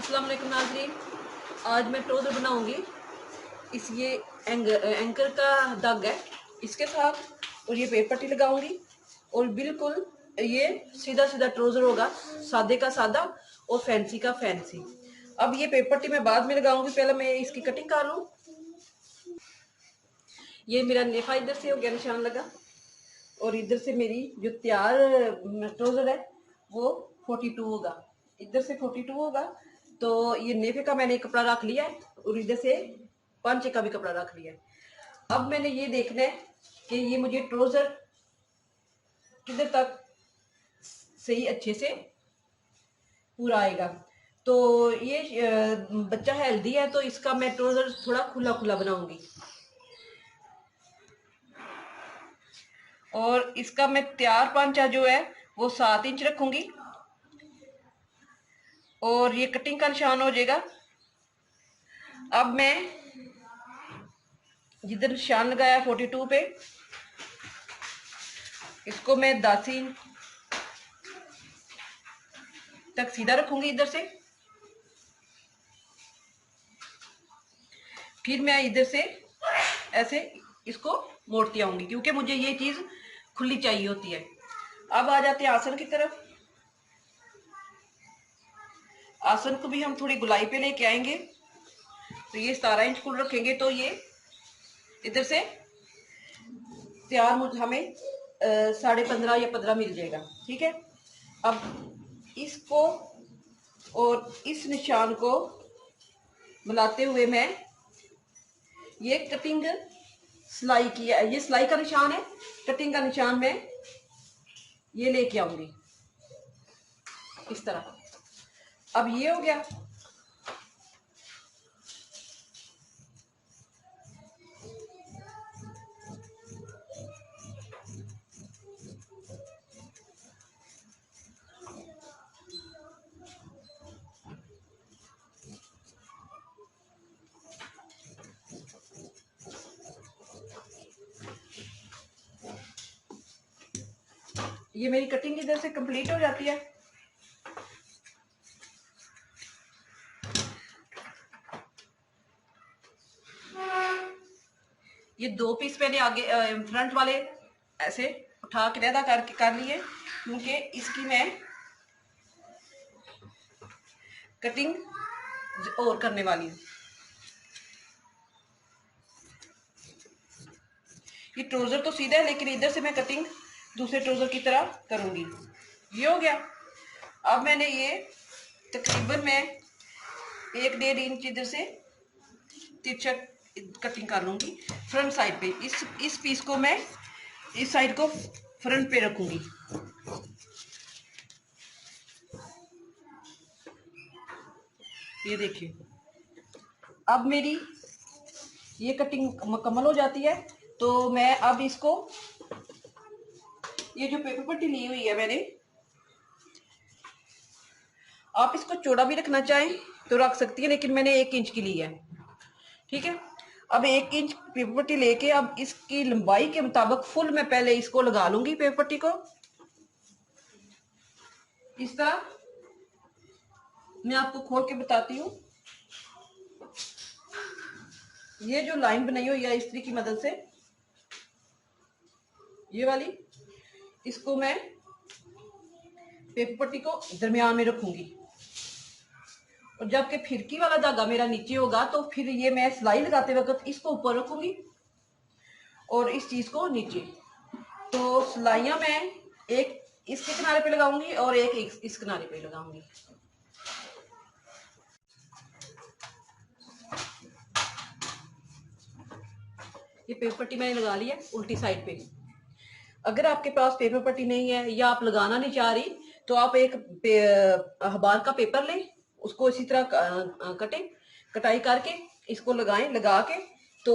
अस्सलाम वालेकुम नाज़रीन। आज मैं ट्राउज़र बनाऊंगी। ये एंकर का दाग है इसके साथ, और ये पेपर पट्टी लगाऊंगी और बिल्कुल ये सीधा सीधा ट्राउज़र होगा, सादे का सादा और फैंसी का फैंसी। अब ये पेपर पट्टी मैं बाद में लगाऊंगी, पहले मैं इसकी कटिंग कर लूँ। ये मेरा नेफा इधर से हो गया निशान लगा, और इधर से मेरी जो तैयार ट्राउज़र है वो 42 होगा, इधर से 42 होगा। तो ये नेफे का मैंने कपड़ा रख लिया है और इधर से पांचे का भी कपड़ा रख लिया है। अब मैंने ये देखना है कि ये मुझे ट्राउज़र किधर तक सही अच्छे से पूरा आएगा। तो ये बच्चा हेल्दी है तो इसका मैं ट्राउज़र थोड़ा खुला खुला बनाऊंगी, और इसका मैं तैयार पांचा जो है वो 7 इंच रखूंगी, और ये कटिंग का निशान हो जाएगा। अब मैं जिधर निशान लगाया 42 पे, इसको मैं 10 इंच तक सीधा रखूंगी इधर से। फिर मैं इधर से ऐसे इसको मोड़ती आऊंगी, क्योंकि मुझे ये चीज खुली चाहिए होती है। अब आ जाते हैं आसन की तरफ। आसन को भी हम थोड़ी गुलाई पे लेके आएंगे। तो ये 17 इंच कुल रखेंगे, तो ये इधर से तैयार हमें 15.5 या 15 मिल जाएगा। ठीक है। अब इसको और इस निशान को मिलाते हुए मैं ये कटिंग सिलाई की है, ये सिलाई का निशान है, कटिंग का निशान मैं ये लेके आऊंगी इस तरह। अब ये हो गया। ये मेरी कटिंग इधर से कंप्लीट हो जाती है। ये 2 पीस मैंने आगे फ्रंट वाले ऐसे उठा के लहदा करके कर लिए, क्योंकि इसकी मैं कटिंग और करने वाली हूँ। ये ट्राउजर तो सीधा है, लेकिन इधर से मैं कटिंग दूसरे ट्राउजर की तरह करूंगी। ये हो गया। अब मैंने ये तकरीबन मैं 1.5 इंच इधर से तिरछा कटिंग कर लूंगी फ्रंट साइड पे। इस पीस को मैं इस साइड को फ्रंट पे रखूंगी। ये देखिए, अब मेरी ये कटिंग मुकम्मल हो जाती है। तो मैं अब इसको, ये जो पेपर पट्टी ली हुई है मैंने, आप इसको चौड़ा भी रखना चाहें तो रख सकती है, लेकिन मैंने 1 इंच की ली है। ठीक है। अब 1 इंच पेपर पट्टी लेके अब इसकी लंबाई के मुताबिक फुल मैं पहले इसको लगा लूंगी पेपर पट्टी को इस तरह। मैं आपको खोल के बताती हूँ। ये जो लाइन बनाई हुई है इस्त्री की मदद से, ये वाली, इसको मैं पेपर पट्टी को दरमियान में रखूंगी, और जबकि फिरकी वाला धागा मेरा नीचे होगा तो फिर ये मैं सिलाई लगाते वक्त इसको ऊपर रखूंगी और इस चीज को नीचे। तो सिलाइयां मैं एक इसके किनारे पे लगाऊंगी और एक इस किनारे पे लगाऊंगी। ये पेपर पट्टी मैंने लगा ली है उल्टी साइड पे। अगर आपके पास पेपर पट्टी नहीं है या आप लगाना नहीं चाह रही, तो आप एक अखबार का पेपर लें, उसको इसी तरह कटाई करके इसको लगाएं। लगा के तो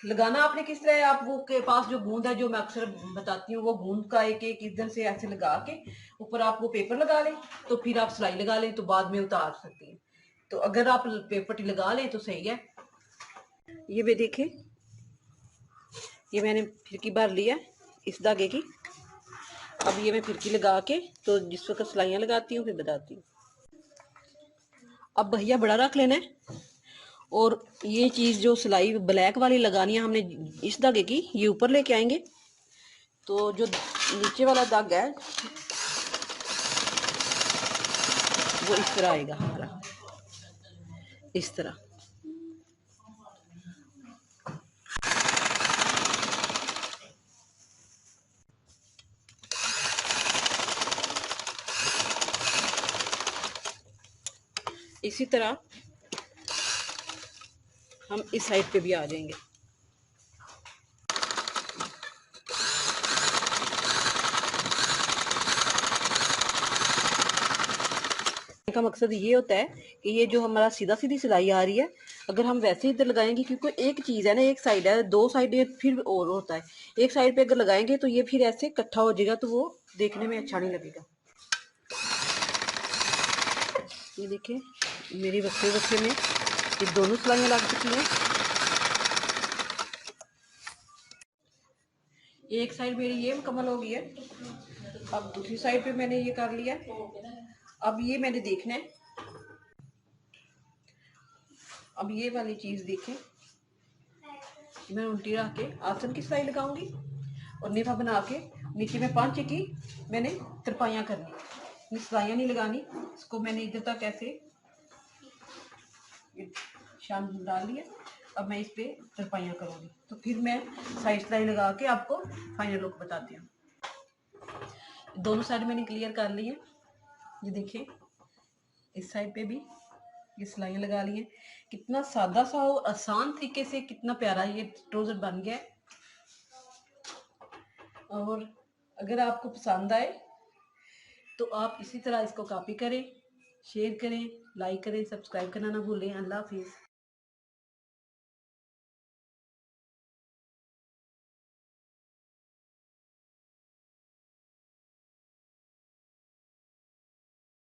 लगाना आपने किस तरह है, आप वो के पास जो गूंद है जो मैं अक्सर बताती हूँ, वो गूंद का एक एक इधर से ऐसे लगा के ऊपर आप वो पेपर लगा लें, तो फिर आप सिलाई लगा लें तो बाद में उतार सकती हैं। तो अगर आप पेपर पट्टी लगा लें तो सही है। ये भी देखें, ये मैंने फिरकी भर लिया इस धागे की। अब ये मैं फिरकी लगा के तो जिस वक्त सिलाइयाँ लगाती हूँ फिर बताती हूँ। अब भैया बड़ा रख लेना है। और ये चीज़ जो सिलाई ब्लैक वाली लगानी है हमने इस धागे की, ये ऊपर लेके आएंगे। तो जो नीचे वाला धागा है वो इस तरह आएगा हमारा, इस तरह। इसी तरह हम इस साइड पे भी आ जाएंगे। का मकसद ये होता है कि ये जो हमारा सीधा सीधी सिलाई आ रही है, अगर हम वैसे इधर लगाएंगे, क्योंकि एक चीज़ है ना, एक साइड है, दो साइड फिर और होता है। एक साइड पे अगर लगाएंगे तो ये फिर ऐसे इकट्ठा हो जाएगा, तो वो देखने में अच्छा नहीं लगेगा। ये देखिए मेरी वक्रे वक्रे में ये दोनों सिलाइयाँ लग चुकी हैं। एक साइड मेरी ये मुकम्मल हो गई है। अब दूसरी साइड पे मैंने ये कर लिया। अब ये मैंने देखना है, अब ये वाली चीज़ देखें, मैं उल्टी रख के आसन की सिलाई लगाऊंगी और नेफा बना के नीचे में 5 की मैंने तरपाइयाँ करनी, सिलाइयाँ नहीं लगानी। इसको मैंने इधर तक ऐसे शान डाल लिया। अब मैं इस पे तरपाइयाँ करूँगी, तो फिर मैं साइड सिलाई लगा के आपको फाइनल लुक बताती हूँ। दोनों साइड मैंने क्लियर कर ली है। ये देखिए इस साइड पे भी ये सिलाइयाँ लगा ली हैं। कितना सादा सा और आसान तरीके से कितना प्यारा ये ट्राउजर बन गया है। और अगर आपको पसंद आए तो आप इसी तरह इसको कॉपी करें, शेयर करें, लाइक करें, सब्सक्राइब करना ना भूलें। अल्लाह हाफिज़।